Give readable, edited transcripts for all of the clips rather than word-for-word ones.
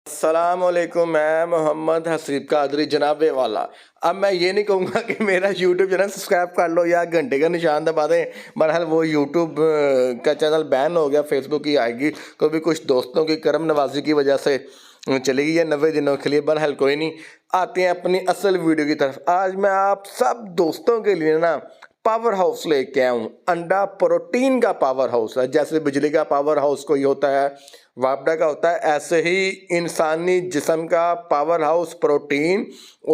السلام علیکم، میں محمد حسیب قادری جناب والا۔ اب میں یہ نہیں کہوں گا کہ میرا یوٹیوب چینل سبسکرائب کر لو یا گھنٹے کا نشان دبا دیں، بہرحال وہ یوٹیوب کا چینل بین ہو گیا، فیس بک کی آئے گی، کبھی کچھ دوستوں کی کرم نوازی کی وجہ سے چلے گی یہ 90 دنوں کے لیے، بہرحال کوئی نہیں، آتے ہیں اپنی اصل ویڈیو کی طرف۔ آج میں آپ سب دوستوں کے لیے نا پاور ہاؤس لے کے آیا ہوں۔ انڈا پروٹین کا پاور ہاؤس ہے، جیسے بجلی کا پاور ہاؤس کوئی ہوتا ہے، وابڈا کا ہوتا ہے، ایسے ہی انسانی جسم کا پاور ہاؤس پروٹین،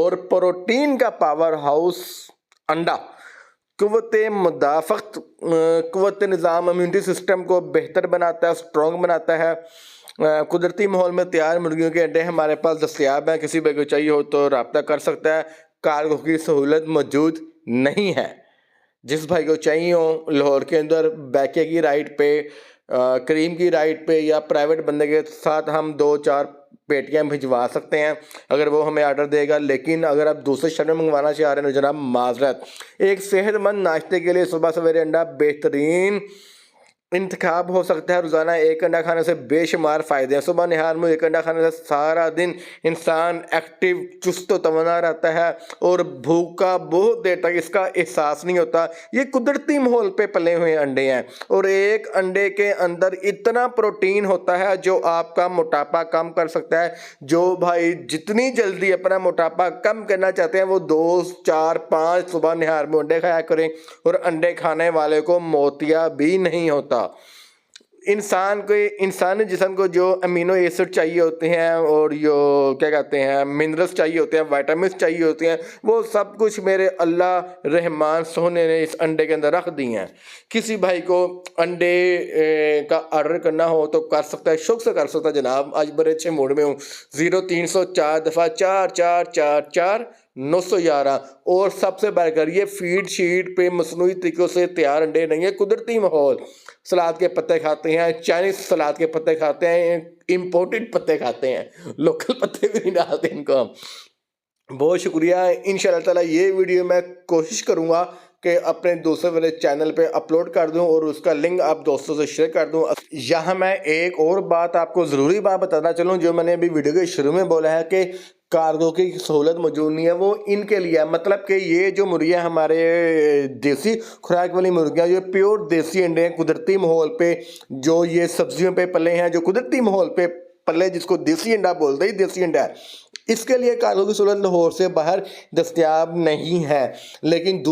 اور پروٹین کا پاور ہاؤس انڈا قوت مدافعت، قوت نظام، امیونٹی سسٹم کو بہتر بناتا ہے، اسٹرانگ بناتا ہے۔ قدرتی ماحول میں تیار مرغیوں کے انڈے ہمارے پاس دستیاب ہیں، کسی بھی کو چاہیے ہو تو رابطہ کر سکتا ہے۔ کارگو کی سہولت موجود نہیں ہے، جس بھائی کو چاہیے ہو لاہور کے اندر بیکے کی رائٹ پہ، کریم کی رائٹ پہ، یا پرائیویٹ بندے کے ساتھ ہم 2-4 پیٹیاں بھجوا سکتے ہیں اگر وہ ہمیں آرڈر دے گا۔ لیکن اگر آپ دوسرے شہر میں منگوانا چاہ رہے ہیں تو جناب معذرت، ایک صحت مند ناشتے کے لیے صبح سویرے انڈا بہترین انتخاب ہو سکتا ہے۔ روزانہ ایک انڈا کھانے سے بے شمار فائدے ہیں۔ صبح نہار میں ایک انڈا کھانے سے سارا دن انسان ایکٹیو، چست و توانا رہتا ہے، اور بھوک کا بہت دیر تک اس کا احساس نہیں ہوتا۔ یہ قدرتی ماحول پہ پلے ہوئے انڈے ہیں، اور ایک انڈے کے اندر اتنا پروٹین ہوتا ہے جو آپ کا موٹاپا کم کر سکتا ہے۔ جو بھائی جتنی جلدی اپنا موٹاپا کم کرنا چاہتے ہیں وہ 2-4-5 صبح نہار میں انڈے کھایا کریں، اور انڈے کھانے والے کو موتیا بھی نہیں ہوتا۔ انسانی جسم کو جو امینو ایسڈ چاہیے ہوتے ہیں، اور جو کیا کہتے ہیں منرلز چاہیے ہوتے ہیں، وائٹامنس چاہیے ہوتے ہیں، وہ سب کچھ میرے اللہ رحمان سونے نے اس انڈے کے اندر رکھ دی ہیں۔ کسی بھائی کو انڈے کا آرڈر کرنا ہو تو کر سکتا ہے، شوق سے کر سکتا ہے جناب۔ آج بڑے اچھے موڈ میں ہوں۔ 0304 دفعہ 4444 911۔ اور سب سے بڑھ کر یہ فیڈ شیٹ پہ مصنوعی طریقوں سے تیار انڈے نہیں ہیں، قدرتی ماحول۔ سلاد کے پتے کھاتے ہیں، چائنیز سلاد کے پتے کھاتے ہیں، امپورٹڈ پتے کھاتے ہیں، لوکل پتے بھی نہیں ڈالتے ان کو ہم۔ بہت شکریہ۔ انشاءاللہ تعالیٰ یہ ویڈیو میں کوشش کروں گا کہ اپنے دوسرے والے چینل پہ اپلوڈ کر دوں، اور اس کا لنک آپ دوستوں سے شیئر کر دوں۔ یہاں میں ایک اور بات آپ کو ضروری بات بتانا چلوں، جو میں نے ابھی ویڈیو کے شروع میں بولا ہے کہ کارگو کی سہولت موجود نہیں ہے، وہ ان کے لیے ہے۔ مطلب کہ یہ جو مرغیاں ہمارے دیسی خوراک والی مرغیاں، جو پیور دیسی انڈے ہیں، قدرتی ماحول پہ جو یہ سبزیوں پہ پلے ہیں، جو قدرتی ماحول پہ پلے، جس کو دیسی انڈا بولتے ہیں، دیسی انڈا ہے، اس کے لیے کارگو کی سہولت لاہور سے باہر دستیاب نہیں ہے۔ لیکن